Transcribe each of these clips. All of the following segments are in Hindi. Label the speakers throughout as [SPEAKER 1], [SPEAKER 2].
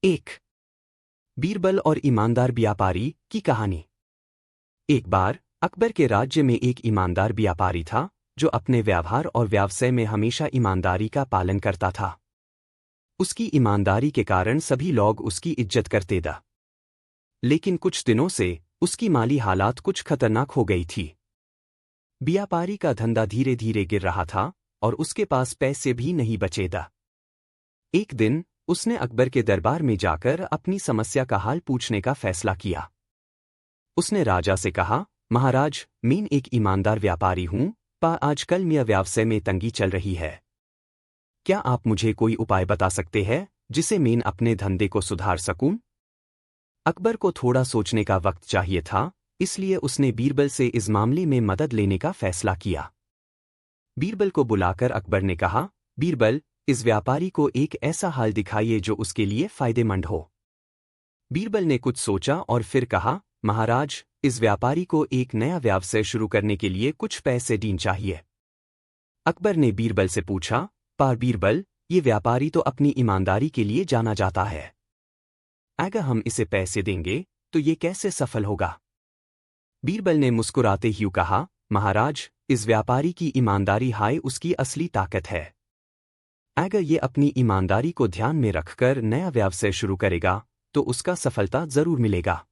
[SPEAKER 1] एक बीरबल और ईमानदार व्यापारी की कहानी। एक बार अकबर के राज्य में एक ईमानदार व्यापारी था जो अपने व्यवहार और व्यवसाय में हमेशा ईमानदारी का पालन करता था। उसकी ईमानदारी के कारण सभी लोग उसकी इज्जत करते थे। लेकिन कुछ दिनों से उसकी माली हालात कुछ खतरनाक हो गई थी। व्यापारी का धंधा धीरे धीरे गिर रहा था और उसके पास पैसे भी नहीं बचे थे। एक दिन उसने अकबर के दरबार में जाकर अपनी समस्या का हाल पूछने का फैसला किया। उसने राजा से कहा, महाराज, मैं एक ईमानदार व्यापारी हूं, पर आजकल मेरा व्यवसाय में तंगी चल रही है। क्या आप मुझे कोई उपाय बता सकते हैं जिसे मैं अपने धंधे को सुधार सकूं? अकबर को थोड़ा सोचने का वक्त चाहिए था, इसलिए उसने बीरबल से इस मामले में मदद लेने का फैसला किया। बीरबल को बुलाकर अकबर ने कहा, बीरबल, इस व्यापारी को एक ऐसा हाल दिखाइए जो उसके लिए फायदेमंद हो। बीरबल ने कुछ सोचा और फिर कहा, महाराज, इस व्यापारी को एक नया व्यवसाय शुरू करने के लिए कुछ पैसे देने चाहिए। अकबर ने बीरबल से पूछा, पर बीरबल, ये व्यापारी तो अपनी ईमानदारी के लिए जाना जाता है। अगर हम इसे पैसे देंगे तो ये कैसे सफल होगा? बीरबल ने मुस्कुराते हुए कहा, महाराज, इस व्यापारी की ईमानदारी हाय उसकी असली ताकत है। अगर ये अपनी ईमानदारी को ध्यान में रखकर नया व्यवसाय शुरू करेगा तो उसका सफलता जरूर मिलेगा।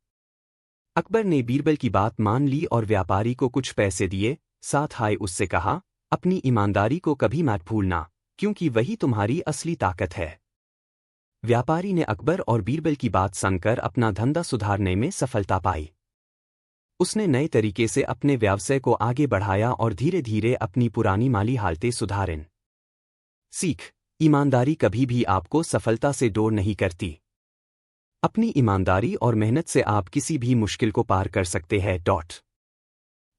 [SPEAKER 1] अकबर ने बीरबल की बात मान ली और व्यापारी को कुछ पैसे दिए। साथ ही उससे कहा, अपनी ईमानदारी को कभी मत भूलना, क्योंकि वही तुम्हारी असली ताकत है। व्यापारी ने अकबर और बीरबल की बात सुनकर अपना धंधा सुधारने में सफलता पाई। उसने नए तरीके से अपने व्यवसाय को आगे बढ़ाया और धीरे धीरे अपनी पुरानी माली हालतें सुधारें। सीख, ईमानदारी कभी भी आपको सफलता से दूर नहीं करती। अपनी ईमानदारी और मेहनत से आप किसी भी मुश्किल को पार कर सकते हैं।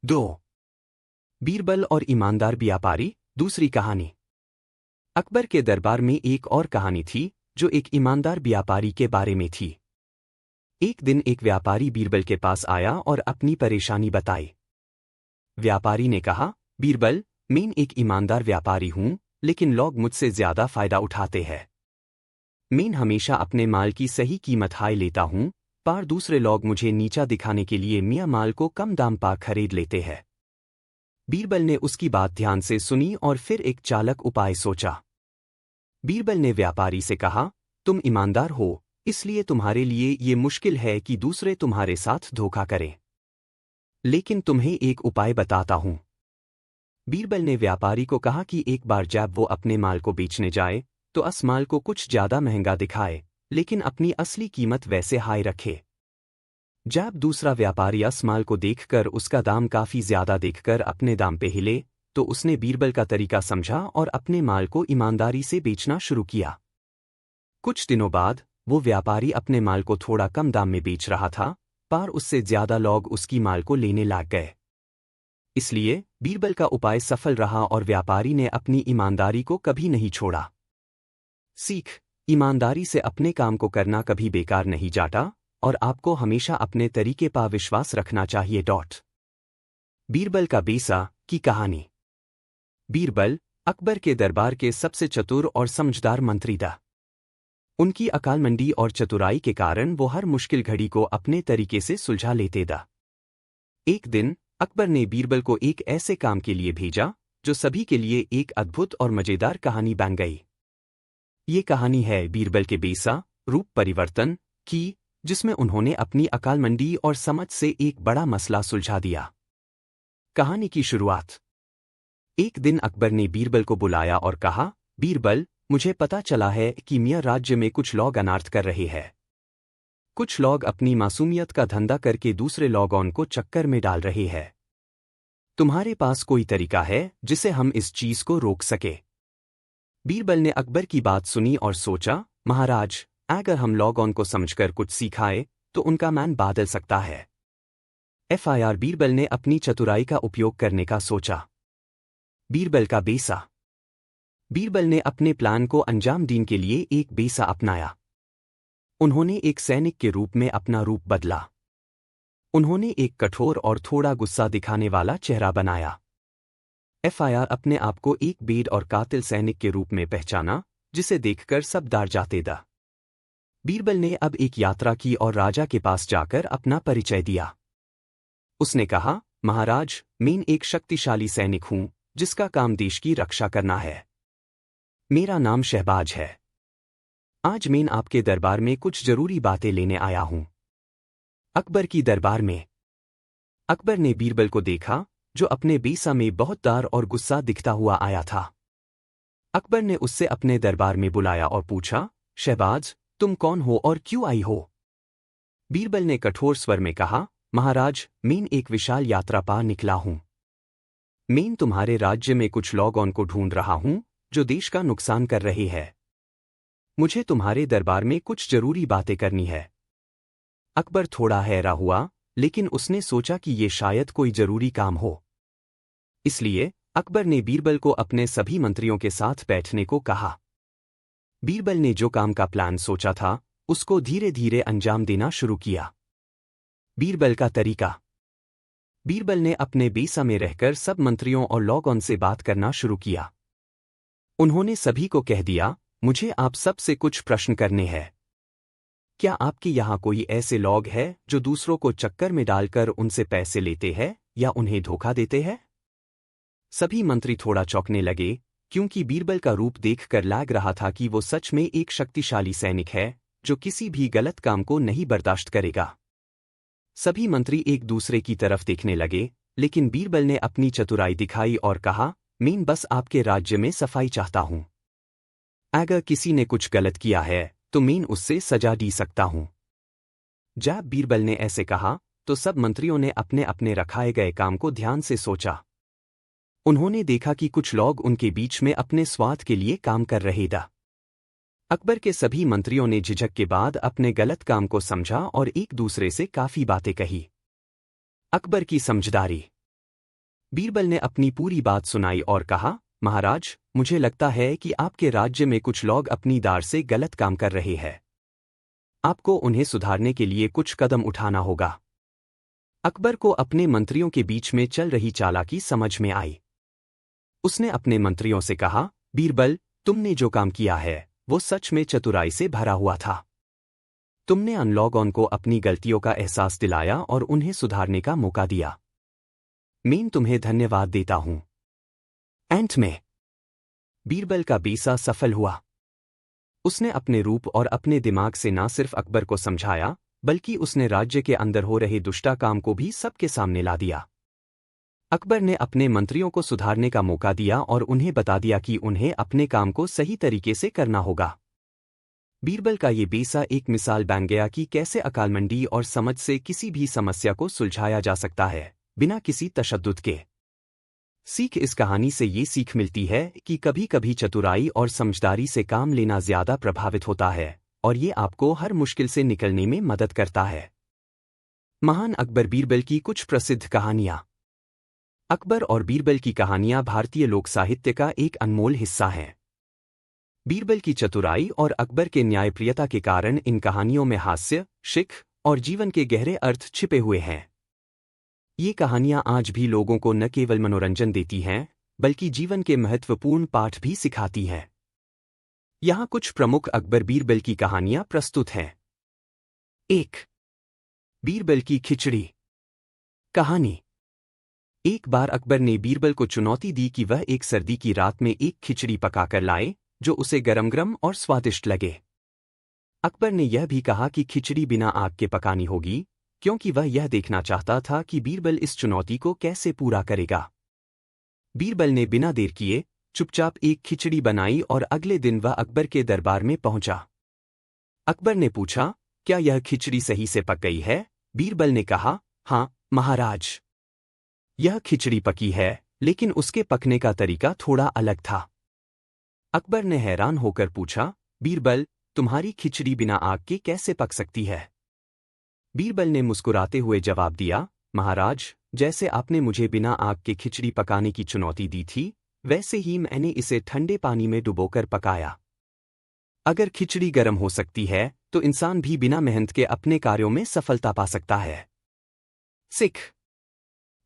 [SPEAKER 1] 2. बीरबल और ईमानदार व्यापारी, दूसरी कहानी। अकबर के दरबार में एक और कहानी थी जो एक ईमानदार व्यापारी के बारे में थी। एक दिन एक व्यापारी बीरबल के पास आया और अपनी परेशानी बताई। व्यापारी ने कहा, बीरबल, मैं एक ईमानदार व्यापारी हूं, लेकिन लोग मुझसे ज्यादा फायदा उठाते हैं। मैं हमेशा अपने माल की सही कीमत हाई लेता हूं, पर दूसरे लोग मुझे नीचा दिखाने के लिए मियां माल को कम दाम पर खरीद लेते हैं। बीरबल ने उसकी बात ध्यान से सुनी और फिर एक चालाक उपाय सोचा। बीरबल ने व्यापारी से कहा, तुम ईमानदार हो, इसलिए तुम्हारे लिए ये मुश्किल है कि दूसरे तुम्हारे साथ धोखा करें। लेकिन तुम्हें एक उपाय बताता हूं। बीरबल ने व्यापारी को कहा कि एक बार जब वो अपने माल को बेचने जाए तो उस माल को कुछ ज्यादा महंगा दिखाए, लेकिन अपनी असली कीमत वैसे हाई रखे। जब दूसरा व्यापारी उस माल को देखकर उसका दाम काफी ज्यादा देखकर अपने दाम पे हिले, तो उसने बीरबल का तरीका समझा और अपने माल को ईमानदारी से बेचना शुरू किया। कुछ दिनों बाद वो व्यापारी अपने माल को थोड़ा कम दाम में बेच रहा था, पर उससे ज्यादा लोग उसकी माल को लेने लग गए। इसलिए बीरबल का उपाय सफल रहा और व्यापारी ने अपनी ईमानदारी को कभी नहीं छोड़ा। सीख, ईमानदारी से अपने काम को करना कभी बेकार नहीं जाता और आपको हमेशा अपने तरीके पर विश्वास रखना चाहिए। बीरबल का बेसा की कहानी। बीरबल अकबर के दरबार के सबसे चतुर और समझदार मंत्री था। उनकी अक्लमंदी और चतुराई के कारण वो हर मुश्किल घड़ी को अपने तरीके से सुलझा लेते थे। एक दिन अकबर ने बीरबल को एक ऐसे काम के लिए भेजा जो सभी के लिए एक अद्भुत और मजेदार कहानी बन गई। ये कहानी है बीरबल के बेसा रूप परिवर्तन की, जिसमें उन्होंने अपनी अक्लमंदी और समझ से एक बड़ा मसला सुलझा दिया। कहानी की शुरुआत। एक दिन अकबर ने बीरबल को बुलाया और कहा, बीरबल, मुझे पता चला है कि मियां राज्य में कुछ लोग अनर्थ कर रहे हैं। कुछ लोग अपनी मासूमियत का धंधा करके दूसरे लोगों को चक्कर में डाल रहे हैं। तुम्हारे पास कोई तरीका है जिसे हम इस चीज को रोक सके? बीरबल ने अकबर की बात सुनी और सोचा, महाराज, अगर हम लोगों को समझकर कुछ सिखाए तो उनका मन बदल सकता है। फिर बीरबल ने अपनी चतुराई का उपयोग करने का सोचा। बीरबल का बेसा। बीरबल ने अपने प्लान को अंजाम देने के लिए एक बेसा अपनाया। उन्होंने एक सैनिक के रूप में अपना रूप बदला। उन्होंने एक कठोर और थोड़ा गुस्सा दिखाने वाला चेहरा बनाया। फिर अपने आप को एक बेद और कातिल सैनिक के रूप में पहचाना, जिसे देखकर सब डर जाते थे। बीरबल ने अब एक यात्रा की और राजा के पास जाकर अपना परिचय दिया। उसने कहा, महाराज, मैं एक शक्तिशाली सैनिक हूं जिसका काम देश की रक्षा करना है। मेरा नाम शहबाज है। आज मैं आपके दरबार में कुछ जरूरी बातें लेने आया हूं। अकबर की दरबार में। अकबर ने बीरबल को देखा, जो अपने बीसा में बहुत डर और गुस्सा दिखता हुआ आया था। अकबर ने उससे अपने दरबार में बुलाया और पूछा, शहबाज, तुम कौन हो और क्यों आई हो? बीरबल ने कठोर स्वर में कहा, महाराज, मैं एक विशाल यात्रा पर निकला हूं। मैं तुम्हारे राज्य में कुछ लोगों को ढूंढ रहा हूं जो देश का नुकसान कर रहे हैं। मुझे तुम्हारे दरबार में कुछ जरूरी बातें करनी है। अकबर थोड़ा हैरान हुआ, लेकिन उसने सोचा कि ये शायद कोई जरूरी काम हो। इसलिए अकबर ने बीरबल को अपने सभी मंत्रियों के साथ बैठने को कहा। बीरबल ने जो काम का प्लान सोचा था उसको धीरे धीरे अंजाम देना शुरू किया। बीरबल का तरीका। बीरबल ने अपने बीसा में रहकर सब मंत्रियों और लोगों से बात करना शुरू किया। उन्होंने सभी को कह दिया, मुझे आप सब से कुछ प्रश्न करने हैं। क्या आपके यहाँ कोई ऐसे लोग हैं जो दूसरों को चक्कर में डालकर उनसे पैसे लेते हैं या उन्हें धोखा देते हैं? सभी मंत्री थोड़ा चौंकने लगे, क्योंकि बीरबल का रूप देखकर लग रहा था कि वो सच में एक शक्तिशाली सैनिक है जो किसी भी गलत काम को नहीं बर्दाश्त करेगा। सभी मंत्री एक दूसरे की तरफ देखने लगे, लेकिन बीरबल ने अपनी चतुराई दिखाई और कहा, मैं बस आपके राज्य में सफाई चाहता हूं। अगर किसी ने कुछ गलत किया है तो मैं उससे सजा दी सकता हूं। जब बीरबल ने ऐसे कहा तो सब मंत्रियों ने अपने अपने रखाए गए काम को ध्यान से सोचा। उन्होंने देखा कि कुछ लोग उनके बीच में अपने स्वार्थ के लिए काम कर रहे थे। अकबर के सभी मंत्रियों ने झिझक के बाद अपने गलत काम को समझा और एक दूसरे से काफी बातें कही। अकबर की समझदारी। बीरबल ने अपनी पूरी बात सुनाई और कहा, महाराज, मुझे लगता है कि आपके राज्य में कुछ लोग अपनी दार से गलत काम कर रहे हैं। आपको उन्हें सुधारने के लिए कुछ कदम उठाना होगा। अकबर को अपने मंत्रियों के बीच में चल रही चालाकी समझ में आई। उसने अपने मंत्रियों से कहा, बीरबल, तुमने जो काम किया है वो सच में चतुराई से भरा हुआ था। तुमने उन लोगों को अपनी गलतियों का एहसास दिलाया और उन्हें सुधारने का मौका दिया। मैं तुम्हें धन्यवाद देता हूं। अंत में बीरबल का बीसा सफल हुआ। उसने अपने रूप और अपने दिमाग से न सिर्फ अकबर को समझाया, बल्कि उसने राज्य के अंदर हो रहे दुष्टा काम को भी सबके सामने ला दिया। अकबर ने अपने मंत्रियों को सुधारने का मौका दिया और उन्हें बता दिया कि उन्हें अपने काम को सही तरीके से करना होगा। बीरबल का ये बीसा एक मिसाल बन गया कि कैसे अक्लमंदी और समझ से किसी भी समस्या को सुलझाया जा सकता है, बिना किसी तशद्दुद के। सीख। इस कहानी से ये सीख मिलती है कि कभी कभी चतुराई और समझदारी से काम लेना ज्यादा प्रभावित होता है और ये आपको हर मुश्किल से निकलने में मदद करता है। महान अकबर बीरबल की कुछ प्रसिद्ध कहानियां। अकबर और बीरबल की कहानियां भारतीय लोक साहित्य का एक अनमोल हिस्सा हैं। बीरबल की चतुराई और अकबर के न्यायप्रियता के कारण इन कहानियों में हास्य, शिख और जीवन के गहरे अर्थ छिपे हुए हैं। ये कहानियां आज भी लोगों को न केवल मनोरंजन देती हैं, बल्कि जीवन के महत्वपूर्ण पाठ भी सिखाती हैं। यहाँ कुछ प्रमुख अकबर बीरबल की कहानियां प्रस्तुत हैं। 1. बीरबल की खिचड़ी। कहानी। एक बार अकबर ने बीरबल को चुनौती दी कि वह एक सर्दी की रात में एक खिचड़ी पकाकर लाए जो उसे गरम और स्वादिष्ट लगे। अकबर ने यह भी कहा कि खिचड़ी बिना आग के पकानी होगी, क्योंकि वह यह देखना चाहता था कि बीरबल इस चुनौती को कैसे पूरा करेगा। बीरबल ने बिना देर किए चुपचाप एक खिचड़ी बनाई और अगले दिन वह अकबर के दरबार में पहुंचा। अकबर ने पूछा, क्या यह खिचड़ी सही से पक गई है? बीरबल ने कहा, हाँ महाराज, यह खिचड़ी पकी है, लेकिन उसके पकने का तरीका थोड़ा अलग था। अकबर ने हैरान होकर पूछा, बीरबल, तुम्हारी खिचड़ी बिना आग के कैसे पक सकती है? बीरबल ने मुस्कुराते हुए जवाब दिया, महाराज, जैसे आपने मुझे बिना आग के खिचड़ी पकाने की चुनौती दी थी, वैसे ही मैंने इसे ठंडे पानी में डुबोकर पकाया। अगर खिचड़ी गर्म हो सकती है तो इंसान भी बिना मेहनत के अपने कार्यों में सफलता पा सकता है। सिख।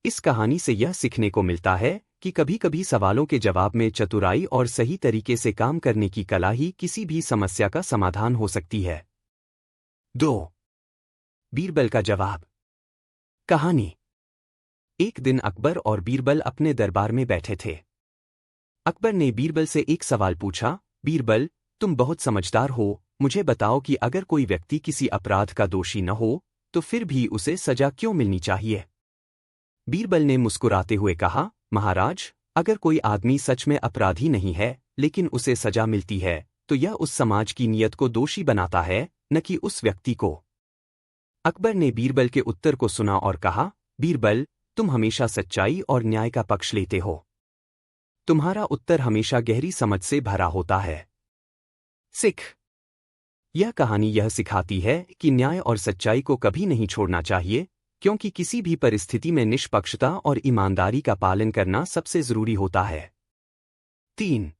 [SPEAKER 1] इस कहानी से यह सीखने को मिलता है कि कभी कभी सवालों के जवाब में चतुराई और सही तरीके से काम करने की कला ही किसी भी समस्या का समाधान हो सकती है। 2. बीरबल का जवाब। कहानी। एक दिन अकबर और बीरबल अपने दरबार में बैठे थे। अकबर ने बीरबल से एक सवाल पूछा, बीरबल, तुम बहुत समझदार हो, मुझे बताओ कि अगर कोई व्यक्ति किसी अपराध का दोषी न हो तो फिर भी उसे सजा क्यों मिलनी चाहिए? बीरबल ने मुस्कुराते हुए कहा, महाराज, अगर कोई आदमी सच में अपराधी नहीं है लेकिन उसे सजा मिलती है तो यह उस समाज की नीयत को दोषी बनाता है, न कि उस व्यक्ति को। अकबर ने बीरबल के उत्तर को सुना और कहा, बीरबल, तुम हमेशा सच्चाई और न्याय का पक्ष लेते हो। तुम्हारा उत्तर हमेशा गहरी समझ से भरा होता है। सिख। यह कहानी यह सिखाती है कि न्याय और सच्चाई को कभी नहीं छोड़ना चाहिए, क्योंकि किसी भी परिस्थिति में निष्पक्षता और ईमानदारी का पालन करना सबसे जरूरी होता है। 3.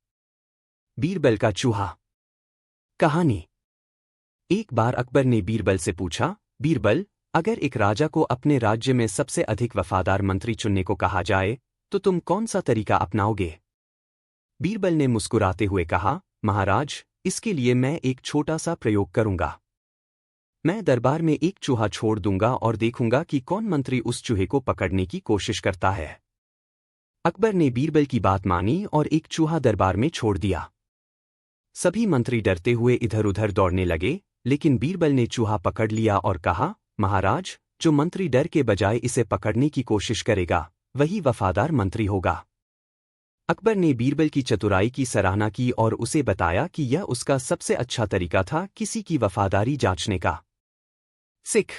[SPEAKER 1] बीरबल का चूहा। कहानी। एक बार अकबर ने बीरबल से पूछा, बीरबल, अगर एक राजा को अपने राज्य में सबसे अधिक वफादार मंत्री चुनने को कहा जाए तो तुम कौन सा तरीका अपनाओगे? बीरबल ने मुस्कुराते हुए कहा, महाराज, इसके लिए मैं एक छोटा सा प्रयोग करूंगा। मैं दरबार में एक चूहा छोड़ दूंगा और देखूंगा कि कौन मंत्री उस चूहे को पकड़ने की कोशिश करता है। अकबर ने बीरबल की बात मानी और एक चूहा दरबार में छोड़ दिया। सभी मंत्री डरते हुए इधर उधर दौड़ने लगे, लेकिन बीरबल ने चूहा पकड़ लिया और कहा, महाराज, जो मंत्री डर के बजाय इसे पकड़ने की कोशिश करेगा वही वफादार मंत्री होगा। अकबर ने बीरबल की चतुराई की सराहना की और उसे बताया कि यह उसका सबसे अच्छा तरीका था किसी की वफादारी जांचने का। सिख।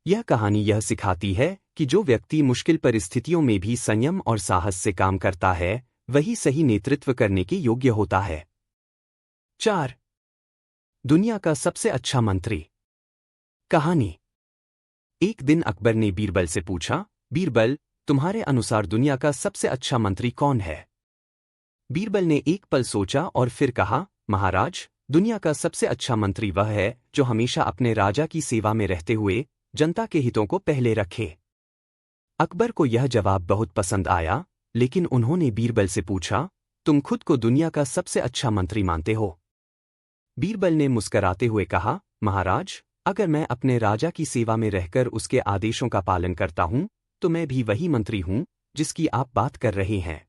[SPEAKER 1] यह कहानी यह सिखाती है कि जो व्यक्ति मुश्किल परिस्थितियों में भी संयम और साहस से काम करता है वही सही नेतृत्व करने के योग्य होता है। 4. दुनिया का सबसे अच्छा मंत्री। कहानी। एक दिन अकबर ने बीरबल से पूछा, बीरबल, तुम्हारे अनुसार दुनिया का सबसे अच्छा मंत्री कौन है? बीरबल ने एक पल सोचा और फिर कहा, महाराज, दुनिया का सबसे अच्छा मंत्री वह है जो हमेशा अपने राजा की सेवा में रहते हुए जनता के हितों को पहले रखे। अकबर को यह जवाब बहुत पसंद आया, लेकिन उन्होंने बीरबल से पूछा, तुम खुद को दुनिया का सबसे अच्छा मंत्री मानते हो? बीरबल ने मुस्कराते हुए कहा, महाराज, अगर मैं अपने राजा की सेवा में रहकर उसके आदेशों का पालन करता हूं तो मैं भी वही मंत्री हूं जिसकी आप बात कर रहे हैं।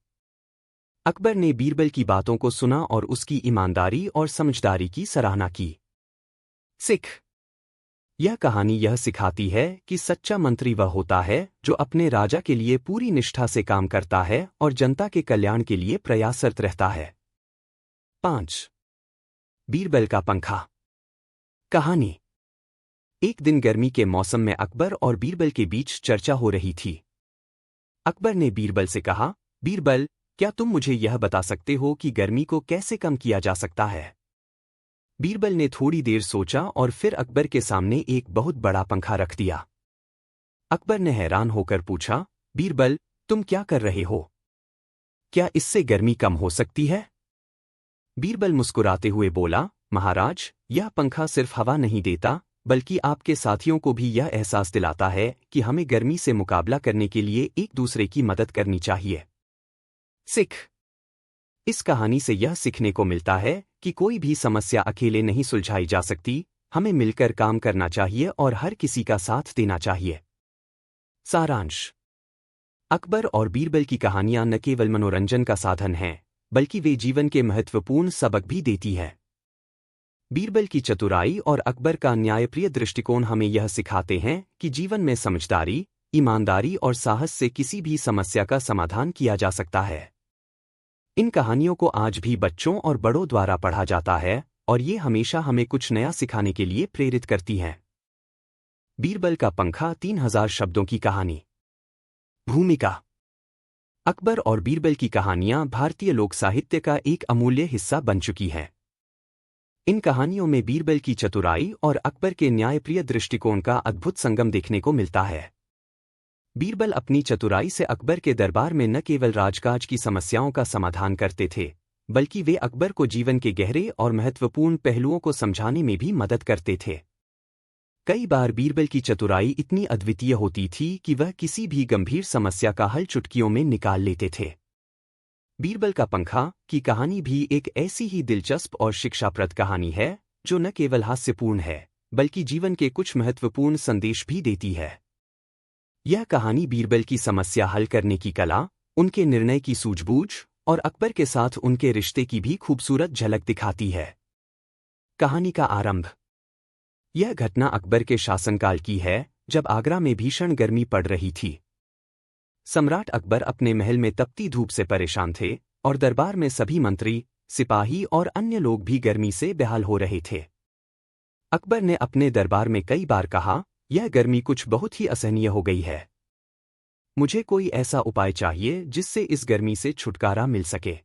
[SPEAKER 1] अकबर ने बीरबल की बातों को सुना और उसकी ईमानदारी और समझदारी की सराहना की। सिख। यह कहानी यह सिखाती है कि सच्चा मंत्री वह होता है जो अपने राजा के लिए पूरी निष्ठा से काम करता है और जनता के कल्याण के लिए प्रयासरत रहता है। 5. बीरबल का पंखा। कहानी। एक दिन गर्मी के मौसम में अकबर और बीरबल के बीच चर्चा हो रही थी। अकबर ने बीरबल से कहा, बीरबल, क्या तुम मुझे यह बता सकते हो कि गर्मी को कैसे कम किया जा सकता है? बीरबल ने थोड़ी देर सोचा और फिर अकबर के सामने एक बहुत बड़ा पंखा रख दिया। अकबर ने हैरान होकर पूछा, बीरबल, तुम क्या कर रहे हो? क्या इससे गर्मी कम हो सकती है? बीरबल मुस्कुराते हुए बोला, महाराज, यह पंखा सिर्फ हवा नहीं देता बल्कि आपके साथियों को भी यह एहसास दिलाता है कि हमें गर्मी से मुकाबला करने के लिए एक दूसरे की मदद करनी चाहिए। सिख। इस कहानी से यह सीखने को मिलता है कि कोई भी समस्या अकेले नहीं सुलझाई जा सकती, हमें मिलकर काम करना चाहिए और हर किसी का साथ देना चाहिए। सारांश। अकबर और बीरबल की कहानियां न केवल मनोरंजन का साधन हैं, बल्कि वे जीवन के महत्वपूर्ण सबक भी देती है। बीरबल की चतुराई और अकबर का न्यायप्रिय दृष्टिकोण हमें यह सिखाते हैं कि जीवन में समझदारी, ईमानदारी और साहस से किसी भी समस्या का समाधान किया जा सकता है। इन कहानियों को आज भी बच्चों और बड़ों द्वारा पढ़ा जाता है और ये हमेशा हमें कुछ नया सिखाने के लिए प्रेरित करती हैं। बीरबल का पंखा 3000 शब्दों की कहानी। भूमिका। अकबर और बीरबल की कहानियां भारतीय लोक साहित्य का एक अमूल्य हिस्सा बन चुकी हैं। इन कहानियों में बीरबल की चतुराई और अकबर के न्यायप्रिय दृष्टिकोण का अद्भुत संगम देखने को मिलता है। बीरबल अपनी चतुराई से अकबर के दरबार में न केवल राजकाज की समस्याओं का समाधान करते थे, बल्कि वे अकबर को जीवन के गहरे और महत्वपूर्ण पहलुओं को समझाने में भी मदद करते थे। कई बार बीरबल की चतुराई इतनी अद्वितीय होती थी कि वह किसी भी गंभीर समस्या का हल चुटकियों में निकाल लेते थे। बीरबल का पंखा की कहानी भी एक ऐसी ही दिलचस्प और शिक्षाप्रद कहानी है जो न केवल हास्यपूर्ण है, बल्कि जीवन के कुछ महत्वपूर्ण संदेश भी देती है। यह कहानी बीरबल की समस्या हल करने की कला, उनके निर्णय की सूझबूझ और अकबर के साथ उनके रिश्ते की भी खूबसूरत झलक दिखाती है। कहानी का आरंभ। यह घटना अकबर के शासनकाल की है, जब आगरा में भीषण गर्मी पड़ रही थी। सम्राट अकबर अपने महल में तपती धूप से परेशान थे और दरबार में सभी मंत्री, सिपाही और अन्य लोग भी गर्मी से बेहाल हो रहे थे। अकबर ने अपने दरबार में कई बार कहा, यह गर्मी कुछ बहुत ही असहनीय हो गई है। मुझे कोई ऐसा उपाय चाहिए जिससे इस गर्मी से छुटकारा मिल सके।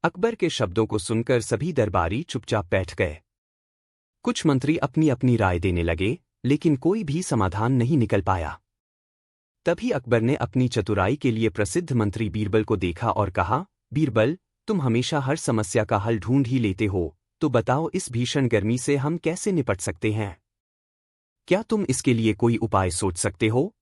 [SPEAKER 1] अकबर के शब्दों को सुनकर सभी दरबारी चुपचाप बैठ गए। कुछ मंत्री अपनी अपनी राय देने लगे, लेकिन कोई भी समाधान नहीं निकल पाया। तभी अकबर ने अपनी चतुराई के लिए प्रसिद्ध मंत्री बीरबल को देखा और कहा, बीरबल, तुम हमेशा हर समस्या का हल ढूंढ ही लेते हो, तो बताओ इस भीषण गर्मी से हम कैसे निपट सकते हैं? क्या तुम इसके लिए कोई उपाय सोच सकते हो?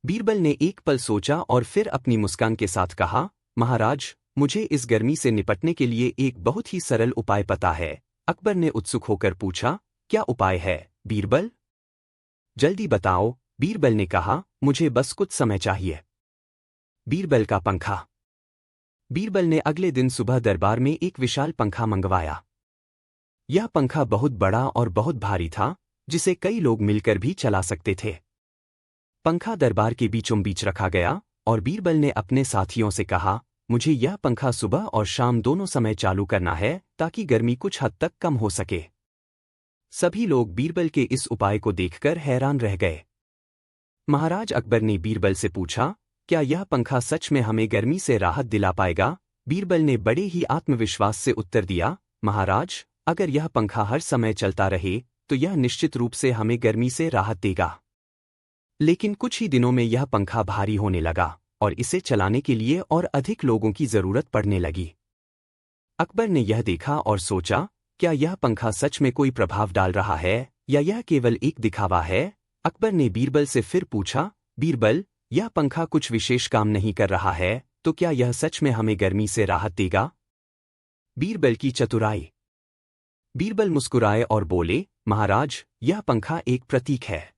[SPEAKER 1] बीरबल ने एक पल सोचा और फिर अपनी मुस्कान के साथ कहा, महाराज, मुझे इस गर्मी से निपटने के लिए एक बहुत ही सरल उपाय पता है। अकबर ने उत्सुक होकर पूछा, क्या उपाय है, बीरबल? जल्दी बताओ, बीरबल ने कहा, मुझे बस कुछ समय चाहिए। बीरबल का पंखा। बीरबल ने अगले दिन सुबह दरबार में एक विशाल पंखा मंगवाया। यह पंखा बहुत बड़ा और बहुत भारी था, जिसे कई लोग मिलकर भी चला सकते थे। पंखा दरबार के बीचों बीच रखा गया और बीरबल ने अपने साथियों से कहा, मुझे यह पंखा सुबह और शाम दोनों समय चालू करना है ताकि गर्मी कुछ हद तक कम हो सके। सभी लोग बीरबल के इस उपाय को देखकर हैरान रह गए। महाराज अकबर ने बीरबल से पूछा, क्या यह पंखा सच में हमें गर्मी से राहत दिला पाएगा? बीरबल ने बड़े ही आत्मविश्वास से उत्तर दिया, महाराज, अगर यह पंखा हर समय चलता रहे तो यह निश्चित रूप से हमें गर्मी से राहत देगा। लेकिन कुछ ही दिनों में यह पंखा भारी होने लगा और इसे चलाने के लिए और अधिक लोगों की जरूरत पड़ने लगी। अकबर ने यह देखा और सोचा, क्या यह पंखा सच में कोई प्रभाव डाल रहा है या यह केवल एक दिखावा है? अकबर ने बीरबल से फिर पूछा, बीरबल, यह पंखा कुछ विशेष काम नहीं कर रहा है, तो क्या यह सच में हमें गर्मी से राहत देगा? बीरबल की चतुराई। बीरबल मुस्कुराए और बोले, महाराज, यह पंखा एक प्रतीक है।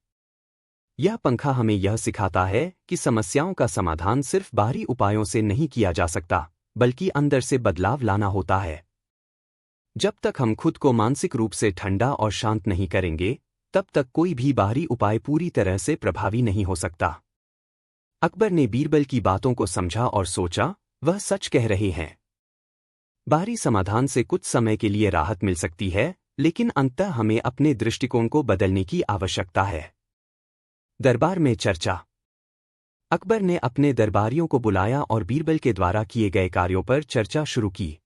[SPEAKER 1] यह पंखा हमें यह सिखाता है कि समस्याओं का समाधान सिर्फ बाहरी उपायों से नहीं किया जा सकता, बल्कि अंदर से बदलाव लाना होता है। जब तक हम खुद को मानसिक रूप से ठंडा और शांत नहीं करेंगे, तब तक कोई भी बाहरी उपाय पूरी तरह से प्रभावी नहीं हो सकता। अकबर ने बीरबल की बातों को समझा और सोचा, वह सच कह रहे हैं। बाहरी समाधान से कुछ समय के लिए राहत मिल सकती है, लेकिन अंततः हमें अपने दृष्टिकोण को बदलने की आवश्यकता है। दरबार में चर्चा। अकबर ने अपने दरबारियों को बुलाया और बीरबल के द्वारा किए गए कार्यों पर चर्चा शुरू की।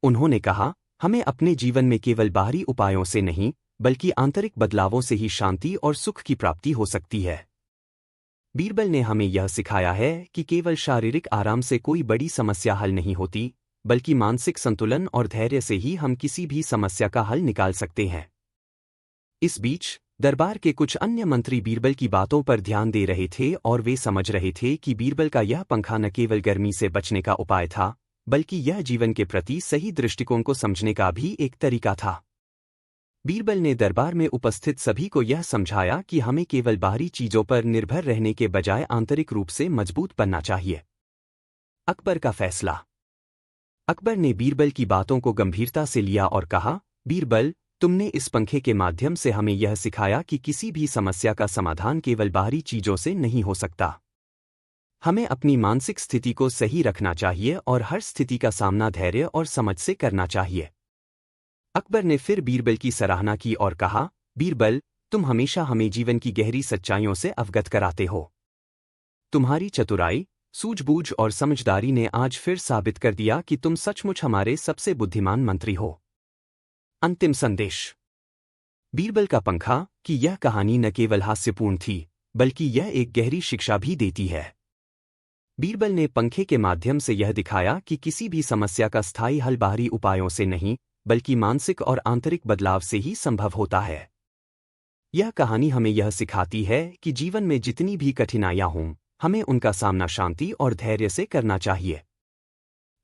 [SPEAKER 1] उन्होंने कहा, हमें अपने जीवन में केवल बाहरी उपायों से नहीं, बल्कि आंतरिक बदलावों से ही शांति और सुख की प्राप्ति हो सकती है। बीरबल ने हमें यह सिखाया है कि केवल शारीरिक आराम से कोई बड़ी समस्या हल नहीं होती, बल्कि मानसिक संतुलन और धैर्य से ही हम किसी भी समस्या का हल निकाल सकते हैं। इस बीच दरबार के कुछ अन्य मंत्री बीरबल की बातों पर ध्यान दे रहे थे और वे समझ रहे थे कि बीरबल का यह पंखा न केवल गर्मी से बचने का उपाय था, बल्कि यह जीवन के प्रति सही दृष्टिकोण को समझने का भी एक तरीका था। बीरबल ने दरबार में उपस्थित सभी को यह समझाया कि हमें केवल बाहरी चीजों पर निर्भर रहने के बजाय आंतरिक रूप से मजबूत बनना चाहिए। अकबर का फैसला। अकबर ने बीरबल की बातों को गंभीरता से लिया और कहा, बीरबल, तुमने इस पंखे के माध्यम से हमें यह सिखाया कि किसी भी समस्या का समाधान केवल बाहरी चीजों से नहीं हो सकता। हमें अपनी मानसिक स्थिति को सही रखना चाहिए और हर स्थिति का सामना धैर्य और समझ से करना चाहिए। अकबर ने फिर बीरबल की सराहना की और कहा, बीरबल, तुम हमेशा हमें जीवन की गहरी सच्चाइयों से अवगत कराते हो। तुम्हारी चतुराई, सूझबूझ और समझदारी ने आज फिर साबित कर दिया कि तुम सचमुच हमारे सबसे बुद्धिमान मंत्री हो। अंतिम संदेश। बीरबल का पंखा की यह कहानी न केवल हास्यपूर्ण थी, बल्कि यह एक गहरी शिक्षा भी देती है। बीरबल ने पंखे के माध्यम से यह दिखाया कि किसी भी समस्या का स्थायी हल बाहरी उपायों से नहीं, बल्कि मानसिक और आंतरिक बदलाव से ही संभव होता है। यह कहानी हमें यह सिखाती है कि जीवन में जितनी भी कठिनाइयां हों, हमें उनका सामना शांति और धैर्य से करना चाहिए।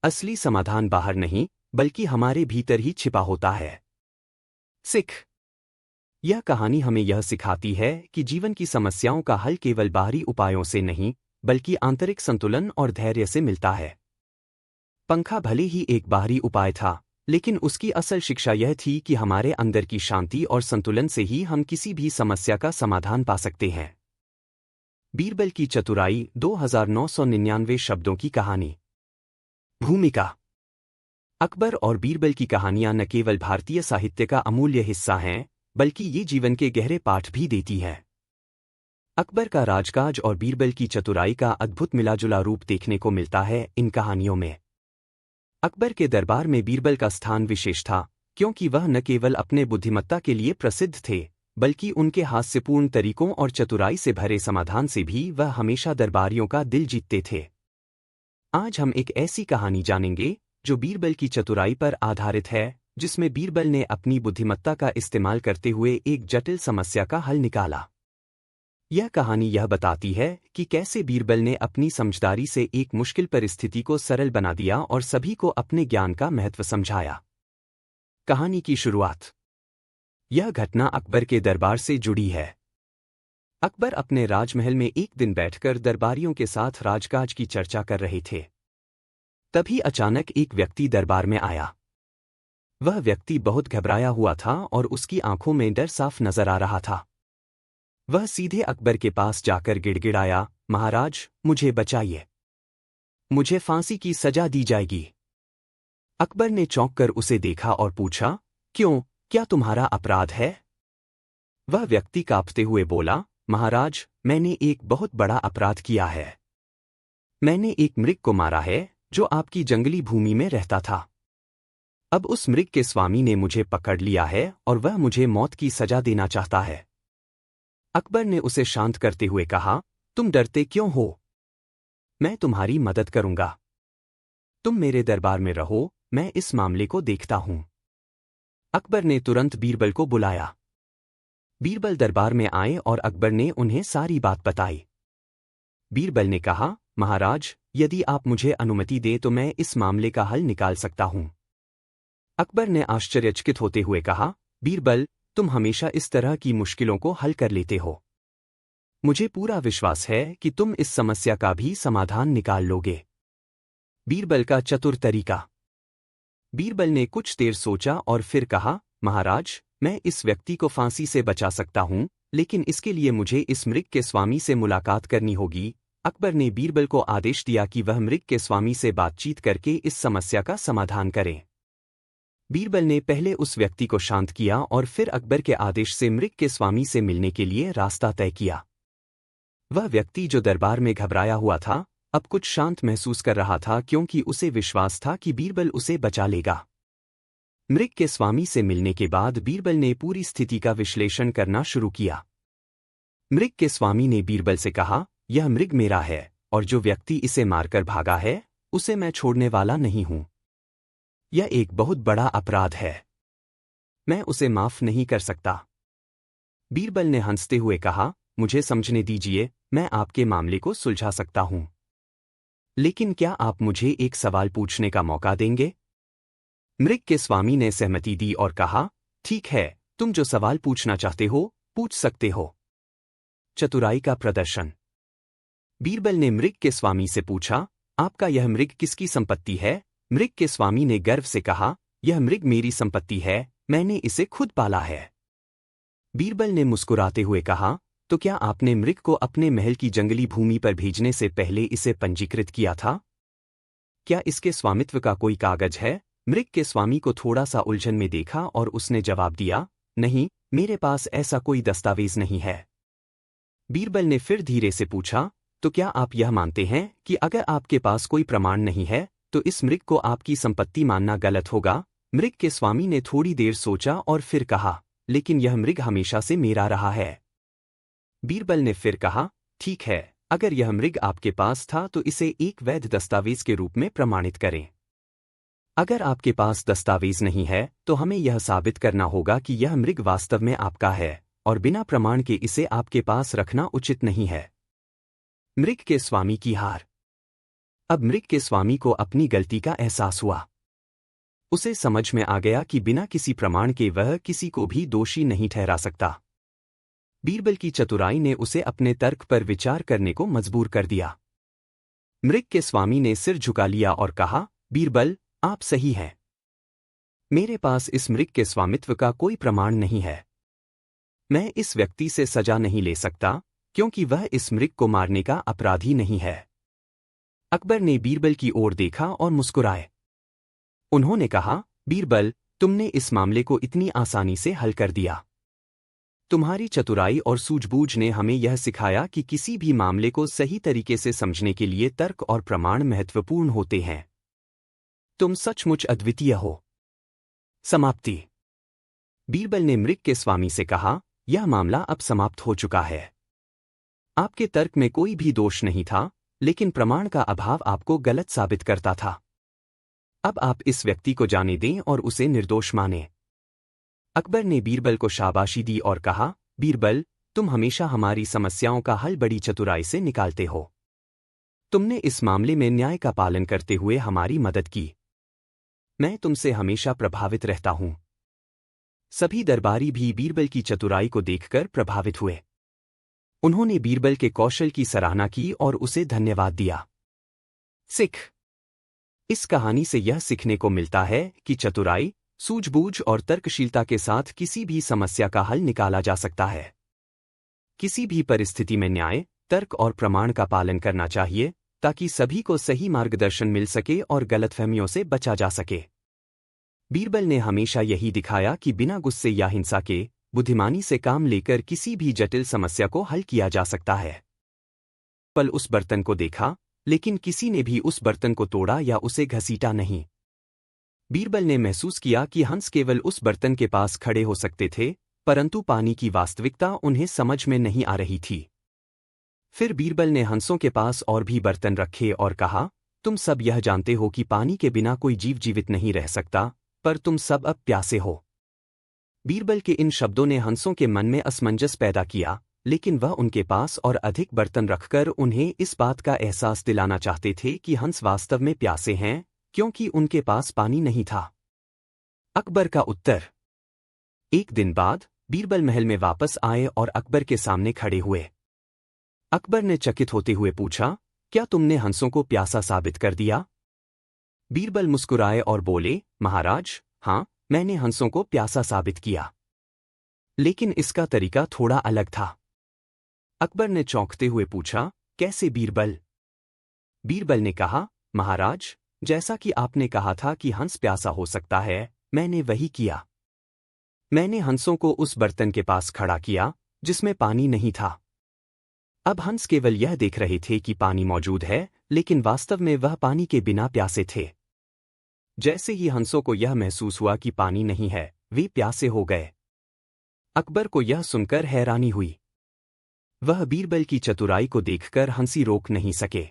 [SPEAKER 1] असली समाधान बाहर नहीं, बल्कि हमारे भीतर ही छिपा होता है। सिख। यह कहानी हमें यह सिखाती है कि जीवन की समस्याओं का हल केवल बाहरी उपायों से नहीं, बल्कि आंतरिक संतुलन और धैर्य से मिलता है। पंखा भले ही एक बाहरी उपाय था, लेकिन उसकी असल शिक्षा यह थी कि हमारे अंदर की शांति और संतुलन से ही हम किसी भी समस्या का समाधान पा सकते हैं। बीरबल की चतुराई 2999 शब्दों की कहानी। भूमिका। अकबर और बीरबल की कहानियां न केवल भारतीय साहित्य का अमूल्य हिस्सा हैं, बल्कि ये जीवन के गहरे पाठ भी देती हैं। अकबर का राजकाज और बीरबल की चतुराई का अद्भुत मिलाजुला रूप देखने को मिलता है इन कहानियों में। अकबर के दरबार में बीरबल का स्थान विशेष था, क्योंकि वह न केवल अपने बुद्धिमत्ता के लिए प्रसिद्ध थे, बल्कि उनके हास्यपूर्ण तरीकों और चतुराई से भरे समाधान से भी वह हमेशा दरबारियों का दिल जीतते थे। आज हम एक ऐसी कहानी जानेंगे जो बीरबल की चतुराई पर आधारित है, जिसमें बीरबल ने अपनी बुद्धिमत्ता का इस्तेमाल करते हुए एक जटिल समस्या का हल निकाला। यह कहानी यह बताती है कि कैसे बीरबल ने अपनी समझदारी से एक मुश्किल परिस्थिति को सरल बना दिया और सभी को अपने ज्ञान का महत्व समझाया। कहानी की शुरुआत। यह घटना अकबर के दरबार से जुड़ी है। अकबर अपने राजमहल में एक दिन बैठकर दरबारियों के साथ राजकाज की चर्चा कर रहे थे। तभी अचानक एक व्यक्ति दरबार में आया। वह व्यक्ति बहुत घबराया हुआ था और उसकी आंखों में डर साफ नजर आ रहा था। वह सीधे अकबर के पास जाकर गिड़गिड़ाया, महाराज, मुझे बचाइए। मुझे फांसी की सजा दी जाएगी। अकबर ने चौंक कर उसे देखा और पूछा, क्यों, क्या तुम्हारा अपराध है? वह व्यक्ति कांपते हुए बोला, महाराज, मैंने एक बहुत बड़ा अपराध किया है। मैंने एक मृग को मारा है जो आपकी जंगली भूमि में रहता था। अब उस मृग के स्वामी ने मुझे पकड़ लिया है और वह मुझे मौत की सजा देना चाहता है। अकबर ने उसे शांत करते हुए कहा, तुम डरते क्यों हो? मैं तुम्हारी मदद करूंगा। तुम मेरे दरबार में रहो, मैं इस मामले को देखता हूं। अकबर ने तुरंत बीरबल को बुलाया। बीरबल दरबार में आए और अकबर ने उन्हें सारी बात बताई। बीरबल ने कहा, महाराज, यदि आप मुझे अनुमति दें तो मैं इस मामले का हल निकाल सकता हूं। अकबर ने आश्चर्यचकित होते हुए कहा, बीरबल, तुम हमेशा इस तरह की मुश्किलों को हल कर लेते हो। मुझे पूरा विश्वास है कि तुम इस समस्या का भी समाधान निकाल लोगे। बीरबल का चतुर तरीका। बीरबल ने कुछ देर सोचा और फिर कहा, महाराज, मैं इस व्यक्ति को फांसी से बचा सकता हूं, लेकिन इसके लिए मुझे इस मृग के स्वामी से मुलाकात करनी होगी। अकबर ने बीरबल को आदेश दिया कि वह मृग के स्वामी से बातचीत करके इस समस्या का समाधान करे। बीरबल ने पहले उस व्यक्ति को शांत किया और फिर अकबर के आदेश से मृग के स्वामी से मिलने के लिए रास्ता तय किया। वह व्यक्ति जो दरबार में घबराया हुआ था, अब कुछ शांत महसूस कर रहा था, क्योंकि उसे विश्वास था कि बीरबल उसे बचा लेगा। मृग के स्वामी से मिलने के बाद बीरबल ने पूरी स्थिति का विश्लेषण करना शुरू किया। मृग के स्वामी ने बीरबल से कहा, यह मृग मेरा है और जो व्यक्ति इसे मारकर भागा है, उसे मैं छोड़ने वाला नहीं हूं। यह एक बहुत बड़ा अपराध है। मैं उसे माफ नहीं कर सकता। बीरबल ने हंसते हुए कहा, मुझे समझने दीजिए, मैं आपके मामले को सुलझा सकता हूं। लेकिन क्या आप मुझे एक सवाल पूछने का मौका देंगे? मृग के स्वामी ने सहमति दी और कहा, ठीक है, तुम जो सवाल पूछना चाहते हो, पूछ सकते हो। चतुराई का प्रदर्शन। बीरबल ने मृग के स्वामी से पूछा, आपका यह मृग किसकी संपत्ति है? मृग के स्वामी ने गर्व से कहा, यह मृग मेरी संपत्ति है, मैंने इसे खुद पाला है। बीरबल ने मुस्कुराते हुए कहा, तो क्या आपने मृग को अपने महल की जंगली भूमि पर भेजने से पहले इसे पंजीकृत किया था? क्या इसके स्वामित्व का कोई कागज है? मृग के स्वामी को थोड़ा सा उलझन में देखा और उसने जवाब दिया, नहीं, मेरे पास ऐसा कोई दस्तावेज नहीं है। बीरबल ने फिर धीरे से पूछा, तो क्या आप यह मानते हैं कि अगर आपके पास कोई प्रमाण नहीं है, तो इस मृग को आपकी संपत्ति मानना गलत होगा? मृग के स्वामी ने थोड़ी देर सोचा और फिर कहा, लेकिन यह मृग हमेशा से मेरा रहा है। बीरबल ने फिर कहा, ठीक है, अगर यह मृग आपके पास था तो इसे एक वैध दस्तावेज के रूप में प्रमाणित करें। अगर आपके पास दस्तावेज नहीं है, तो हमें यह साबित करना होगा कि यह मृग वास्तव में आपका है, और बिना प्रमाण के इसे आपके पास रखना उचित नहीं है। मृग के स्वामी की हार। अब मृग के स्वामी को अपनी गलती का एहसास हुआ। उसे समझ में आ गया कि बिना किसी प्रमाण के वह किसी को भी दोषी नहीं ठहरा सकता। बीरबल की चतुराई ने उसे अपने तर्क पर विचार करने को मजबूर कर दिया। मृग के स्वामी ने सिर झुका लिया और कहा, बीरबल, आप सही हैं। मेरे पास इस मृग के स्वामित्व का कोई प्रमाण नहीं है। मैं इस व्यक्ति से सजा नहीं ले सकता, क्योंकि वह इस मृग को मारने का अपराधी नहीं है। अकबर ने बीरबल की ओर देखा और मुस्कुराए। उन्होंने कहा, बीरबल, तुमने इस मामले को इतनी आसानी से हल कर दिया। तुम्हारी चतुराई और सूझबूझ ने हमें यह सिखाया कि किसी भी मामले को सही तरीके से समझने के लिए तर्क और प्रमाण महत्वपूर्ण होते हैं। तुम सचमुच अद्वितीय हो। समाप्ति। बीरबल ने मृग के स्वामी से कहा, यह मामला अब समाप्त हो चुका है। आपके तर्क में कोई भी दोष नहीं था, लेकिन प्रमाण का अभाव आपको गलत साबित करता था। अब आप इस व्यक्ति को जाने दें और उसे निर्दोष मानें। अकबर ने बीरबल को शाबाशी दी और कहा, बीरबल, तुम हमेशा हमारी समस्याओं का हल बड़ी चतुराई से निकालते हो। तुमने इस मामले में न्याय का पालन करते हुए हमारी मदद की। मैं तुमसे हमेशा प्रभावित रहता हूं। सभी दरबारी भी बीरबल की चतुराई को देखकर प्रभावित हुए। उन्होंने बीरबल के कौशल की सराहना की और उसे धन्यवाद दिया। सिख। इस कहानी से यह सीखने को मिलता है कि चतुराई, सूझबूझ और तर्कशीलता के साथ किसी भी समस्या का हल निकाला जा सकता है। किसी भी परिस्थिति में न्याय, तर्क और प्रमाण का पालन करना चाहिए, ताकि सभी को सही मार्गदर्शन मिल सके और गलतफहमियों से बचा जा सके। बीरबल ने हमेशा यही दिखाया कि बिना गुस्से या हिंसा के बुद्धिमानी से काम लेकर किसी भी जटिल समस्या को हल किया जा सकता है। पल उस बर्तन को देखा, लेकिन किसी ने भी उस बर्तन को तोड़ा या उसे घसीटा नहीं। बीरबल ने महसूस किया कि हंस केवल उस बर्तन के पास खड़े हो सकते थे, परंतु पानी की वास्तविकता उन्हें समझ में नहीं आ रही थी। फिर बीरबल ने हंसों के पास और भी बर्तन रखे और कहा, तुम सब यह जानते हो कि पानी के बिना कोई जीव जीवित नहीं रह सकता, पर तुम सब अब प्यासे हो। बीरबल के इन शब्दों ने हंसों के मन में असमंजस पैदा किया, लेकिन वह उनके पास और अधिक बर्तन रखकर उन्हें इस बात का एहसास दिलाना चाहते थे कि हंस वास्तव में प्यासे हैं, क्योंकि उनके पास पानी नहीं था। अकबर का उत्तर। एक दिन बाद बीरबल महल में वापस आए और अकबर के सामने खड़े हुए। अकबर ने चकित होते हुए पूछा, क्या तुमने हंसों को प्यासा साबित कर दिया? बीरबल मुस्कुराए और बोले, महाराज, हाँ, मैंने हंसों को प्यासा साबित किया, लेकिन इसका तरीका थोड़ा अलग था। अकबर ने चौंकते हुए पूछा, कैसे बीरबल? बीरबल ने कहा, महाराज, जैसा कि आपने कहा था कि हंस प्यासा हो सकता है, मैंने वही किया। मैंने हंसों को उस बर्तन के पास खड़ा किया जिसमें पानी नहीं था। अब हंस केवल यह देख रहे थे कि पानी मौजूद है, लेकिन वास्तव में वह पानी के बिना प्यासे थे। जैसे ही हंसों को यह महसूस हुआ कि पानी नहीं है, वे प्यासे हो गए। अकबर को यह सुनकर हैरानी हुई। वह बीरबल की चतुराई को देखकर हंसी रोक नहीं सके।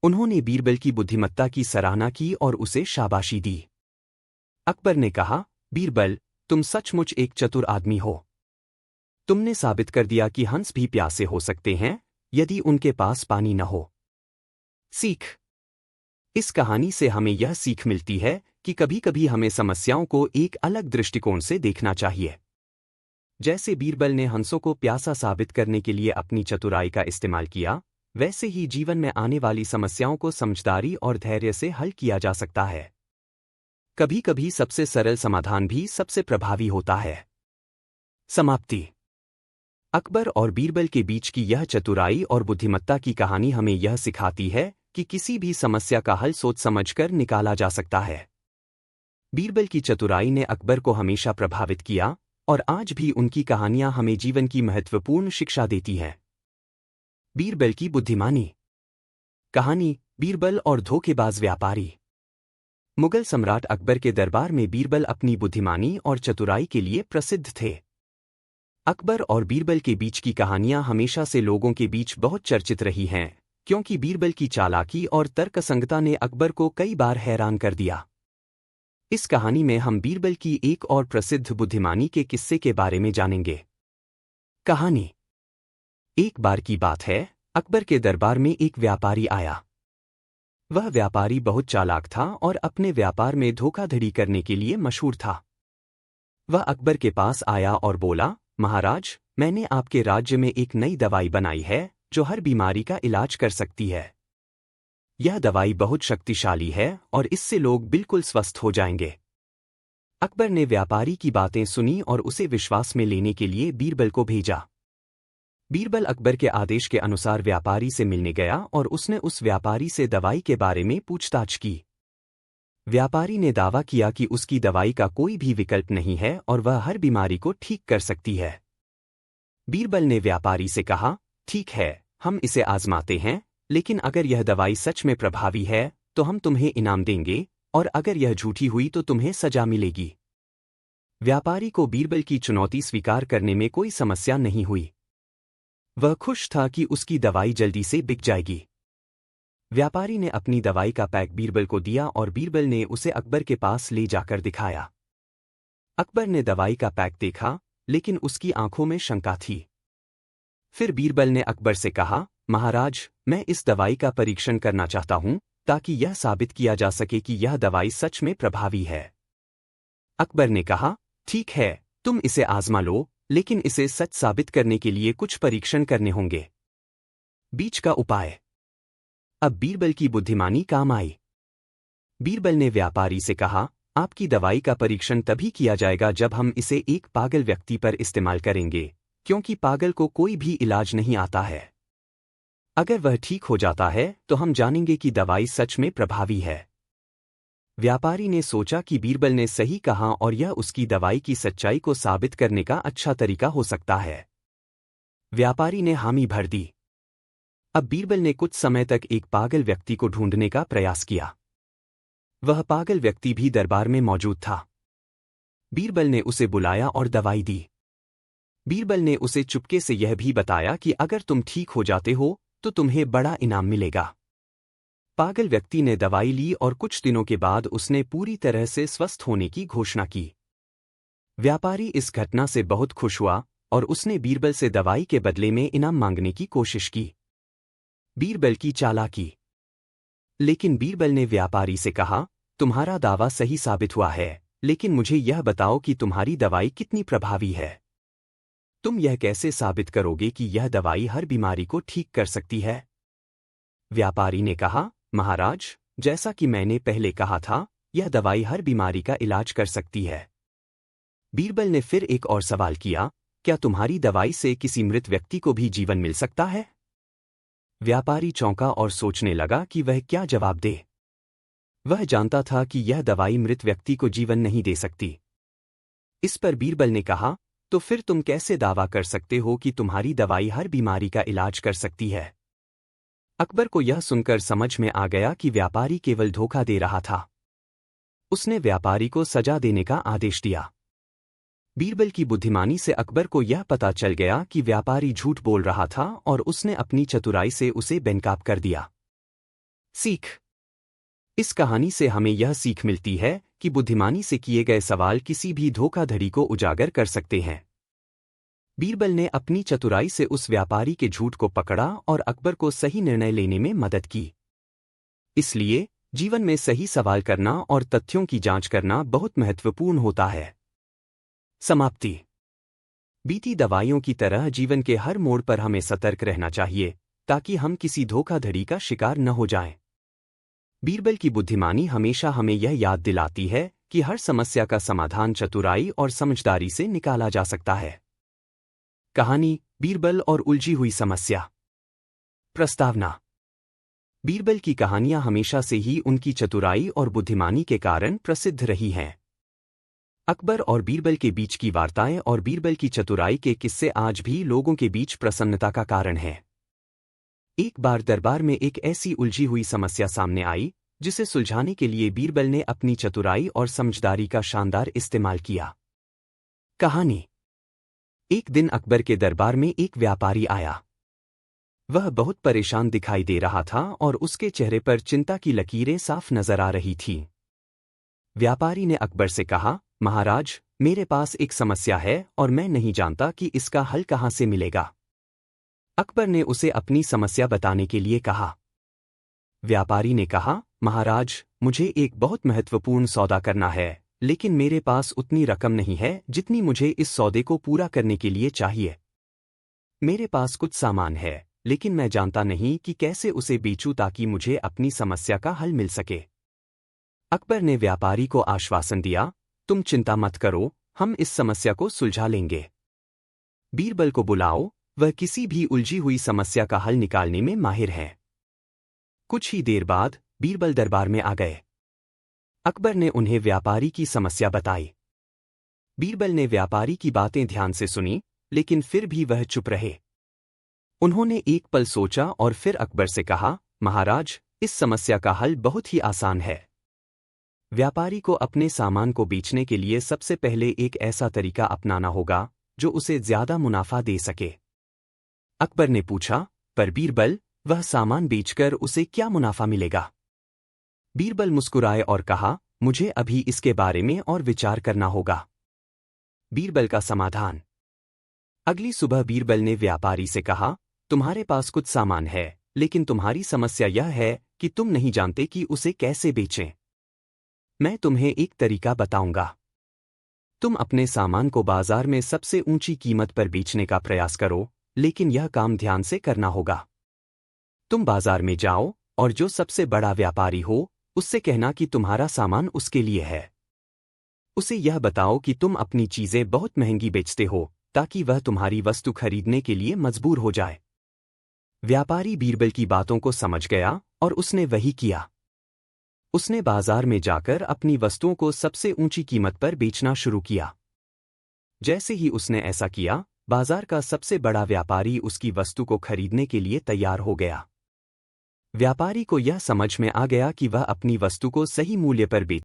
[SPEAKER 1] उन्होंने बीरबल की बुद्धिमत्ता की सराहना की और उसे शाबाशी दी। अकबर ने कहा, बीरबल, तुम सचमुच एक चतुर आदमी हो। तुमने साबित कर दिया कि हंस भी प्यासे हो सकते हैं, यदि उनके पास पानी न हो। सीख। इस कहानी से हमें यह सीख मिलती है कि कभी-कभी हमें समस्याओं को एक अलग दृष्टिकोण से देखना चाहिए। जैसे बीरबल ने हंसों को प्यासा साबित करने के लिए अपनी चतुराई का इस्तेमाल किया, वैसे ही जीवन में आने वाली समस्याओं को समझदारी और धैर्य से हल किया जा सकता है। कभी-कभी सबसे सरल समाधान भी सबसे प्रभावी होता है। समाप्ति। अकबर और बीरबल के बीच की यह चतुराई और बुद्धिमत्ता की कहानी हमें यह सिखाती है कि किसी भी समस्या का हल सोच समझकर निकाला जा सकता है। बीरबल की चतुराई ने अकबर को हमेशा प्रभावित किया, और आज भी उनकी कहानियां हमें जीवन की महत्वपूर्ण शिक्षा देती हैं। बीरबल की बुद्धिमानी। कहानी, बीरबल और धोखेबाज व्यापारी। मुगल सम्राट अकबर के दरबार में बीरबल अपनी बुद्धिमानी और चतुराई के लिए प्रसिद्ध थे। अकबर और बीरबल के बीच की कहानियां हमेशा से लोगों के बीच बहुत चर्चित रही हैं, क्योंकि बीरबल की चालाकी और तर्कसंगता ने अकबर को कई बार हैरान कर दिया। इस कहानी में हम बीरबल की एक और प्रसिद्ध बुद्धिमानी के किस्से के बारे में जानेंगे। कहानी। एक बार की बात है, अकबर के दरबार में एक व्यापारी आया। वह व्यापारी बहुत चालाक था और अपने व्यापार में धोखाधड़ी करने के लिए मशहूर था। वह अकबर के पास आया और बोला, महाराज, मैंने आपके राज्य में एक नई दवाई बनाई है जो हर बीमारी का इलाज कर सकती है। यह दवाई बहुत शक्तिशाली है और इससे लोग बिल्कुल स्वस्थ हो जाएंगे। अकबर ने व्यापारी की बातें सुनी और उसे विश्वास में लेने के लिए बीरबल को भेजा। बीरबल अकबर के आदेश के अनुसार व्यापारी से मिलने गया और उसने उस व्यापारी से दवाई के बारे में पूछताछ की। व्यापारी ने दावा किया कि उसकी दवाई का कोई भी विकल्प नहीं है और वह हर बीमारी को ठीक कर सकती है। बीरबल ने व्यापारी से कहा, ठीक है, हम इसे आजमाते हैं, लेकिन अगर यह दवाई सच में प्रभावी है तो हम तुम्हें इनाम देंगे, और अगर यह झूठी हुई तो तुम्हें सजा मिलेगी। व्यापारी को बीरबल की चुनौती स्वीकार करने में कोई समस्या नहीं हुई। वह खुश था कि उसकी दवाई जल्दी से बिक जाएगी। व्यापारी ने अपनी दवाई का पैक बीरबल को दिया और बीरबल ने उसे अकबर के पास ले जाकर दिखाया। अकबर ने दवाई का पैक देखा, लेकिन उसकी आंखों में शंका थी। फिर बीरबल ने अकबर से कहा, महाराज, मैं इस दवाई का परीक्षण करना चाहता हूं ताकि यह साबित किया जा सके कि यह दवाई सच में प्रभावी है। अकबर ने कहा, ठीक है, तुम इसे आजमा लो, लेकिन इसे सच साबित करने के लिए कुछ परीक्षण करने होंगे। बीच का उपाय। अब बीरबल की बुद्धिमानी काम आई। बीरबल ने व्यापारी से कहा, आपकी दवाई का परीक्षण तभी किया जाएगा जब हम इसे एक पागल व्यक्ति पर इस्तेमाल करेंगे, क्योंकि पागल को कोई भी इलाज नहीं आता है। अगर वह ठीक हो जाता है तो हम जानेंगे कि दवाई सच में प्रभावी है। व्यापारी ने सोचा कि बीरबल ने सही कहा और यह उसकी दवाई की सच्चाई को साबित करने का अच्छा तरीका हो सकता है। व्यापारी ने हामी भर दी। अब बीरबल ने कुछ समय तक एक पागल व्यक्ति को ढूंढने का प्रयास किया। वह पागल व्यक्ति भी दरबार में मौजूद था। बीरबल ने उसे बुलाया और दवाई दी। बीरबल ने उसे चुपके से यह भी बताया कि अगर तुम ठीक हो जाते हो तो तुम्हें बड़ा इनाम मिलेगा। पागल व्यक्ति ने दवाई ली और कुछ दिनों के बाद उसने पूरी तरह से स्वस्थ होने की घोषणा की। व्यापारी इस घटना से बहुत खुश हुआ और उसने बीरबल से दवाई के बदले में इनाम मांगने की कोशिश की। बीरबल की चालाकी। लेकिन बीरबल ने व्यापारी से कहा, तुम्हारा दावा सही साबित हुआ है, लेकिन मुझे यह बताओ कि तुम्हारी दवाई कितनी प्रभावी है। तुम यह कैसे साबित करोगे कि यह दवाई हर बीमारी को ठीक कर सकती है? व्यापारी ने कहा, महाराज, जैसा कि मैंने पहले कहा था, यह दवाई हर बीमारी का इलाज कर सकती है। बीरबल ने फिर एक और सवाल किया, क्या तुम्हारी दवाई से किसी मृत व्यक्ति को भी जीवन मिल सकता है? व्यापारी चौंका और सोचने लगा कि वह क्या जवाब दे। वह जानता था कि यह दवाई मृत व्यक्ति को जीवन नहीं दे सकती। इस पर बीरबल ने कहा, तो फिर तुम कैसे दावा कर सकते हो कि तुम्हारी दवाई हर बीमारी का इलाज कर सकती है? अकबर को यह सुनकर समझ में आ गया कि व्यापारी केवल धोखा दे रहा था। उसने व्यापारी को सजा देने का आदेश दिया। बीरबल की बुद्धिमानी से अकबर को यह पता चल गया कि व्यापारी झूठ बोल रहा था और उसने अपनी चतुराई से उसे बेनकाब कर दिया। सीख। इस कहानी से हमें यह सीख मिलती है कि बुद्धिमानी से किए गए सवाल किसी भी धोखाधड़ी को उजागर कर सकते हैं। बीरबल ने अपनी चतुराई से उस व्यापारी के झूठ को पकड़ा और अकबर को सही निर्णय लेने में मदद की। इसलिए जीवन में सही सवाल करना और तथ्यों की जांच करना बहुत महत्वपूर्ण होता है। समाप्ति। बीती दवाइयों की तरह जीवन के हर मोड़ पर हमें सतर्क रहना चाहिए ताकि हम किसी धोखाधड़ी का शिकार न हो जाएं। बीरबल की बुद्धिमानी हमेशा हमें यह याद दिलाती है कि हर समस्या का समाधान चतुराई और समझदारी से निकाला जा सकता है। कहानी, बीरबल और उलझी हुई समस्या। प्रस्तावना। बीरबल की कहानियां हमेशा से ही उनकी चतुराई और बुद्धिमानी के कारण प्रसिद्ध रही हैं। अकबर और बीरबल के बीच की वार्ताएं और बीरबल की चतुराई के किस्से आज भी लोगों के बीच प्रसन्नता का कारण हैं। एक बार दरबार में एक ऐसी उलझी हुई समस्या सामने आई जिसे सुलझाने के लिए बीरबल ने अपनी चतुराई और समझदारी का शानदार इस्तेमाल किया। कहानी। एक दिन अकबर के दरबार में एक व्यापारी आया। वह बहुत परेशान दिखाई दे रहा था और उसके चेहरे पर चिंता की लकीरें साफ नजर आ रही थीं। व्यापारी ने अकबर से कहा, महाराज, मेरे पास एक समस्या है और मैं नहीं जानता कि इसका हल कहाँ से मिलेगा। अकबर ने उसे अपनी समस्या बताने के लिए कहा। व्यापारी ने कहा, महाराज, मुझे एक बहुत महत्वपूर्ण सौदा करना है, लेकिन मेरे पास उतनी रकम नहीं है जितनी मुझे इस सौदे को पूरा करने के लिए चाहिए। मेरे पास कुछ सामान है, लेकिन मैं जानता नहीं कि कैसे उसे बेचूं ताकि मुझे अपनी समस्या का हल मिल सके। अकबर ने व्यापारी को आश्वासन दिया, तुम चिंता मत करो, हम इस समस्या को सुलझा लेंगे। बीरबल को बुलाओ, वह किसी भी उलझी हुई समस्या का हल निकालने में माहिर है। कुछ ही देर बाद बीरबल दरबार में आ गए। अकबर ने उन्हें व्यापारी की समस्या बताई। बीरबल ने व्यापारी की बातें ध्यान से सुनी, लेकिन फिर भी वह चुप रहे। उन्होंने एक पल सोचा और फिर अकबर से कहा, महाराज, इस समस्या का हल बहुत ही आसान है। व्यापारी को अपने सामान को बेचने के लिए सबसे पहले एक ऐसा तरीका अपनाना होगा जो उसे ज्यादा मुनाफा दे सके। अकबर ने पूछा, पर बीरबल, वह सामान बेचकर उसे क्या मुनाफा मिलेगा? बीरबल मुस्कुराए और कहा, मुझे अभी इसके बारे में और विचार करना होगा। बीरबल का समाधान। अगली सुबह बीरबल ने व्यापारी से कहा, तुम्हारे पास कुछ सामान है, लेकिन तुम्हारी समस्या यह है कि तुम नहीं जानते कि उसे कैसे बेचें। मैं तुम्हें एक तरीका बताऊंगा। तुम अपने सामान को बाजार में सबसे ऊंची कीमत पर बेचने का प्रयास करो, लेकिन यह काम ध्यान से करना होगा। तुम बाजार में जाओ और जो सबसे बड़ा व्यापारी हो, उससे कहना कि तुम्हारा सामान उसके लिए है। उसे यह बताओ कि तुम अपनी चीजें बहुत महंगी बेचते हो, ताकि वह तुम्हारी वस्तु खरीदने के लिए मजबूर हो जाए। व्यापारी बीरबल की बातों को समझ गया और उसने वही किया। उसने बाजार में जाकर अपनी वस्तुओं को सबसे ऊंची कीमत पर बेचना शुरू किया। जैसे ही उसने ऐसा किया, बाजार का सबसे बड़ा व्यापारी उसकी वस्तु को खरीदने के लिए तैयार हो गया। व्यापारी को यह समझ में आ गया कि वह अपनी वस्तु को सही मूल्य पर बेच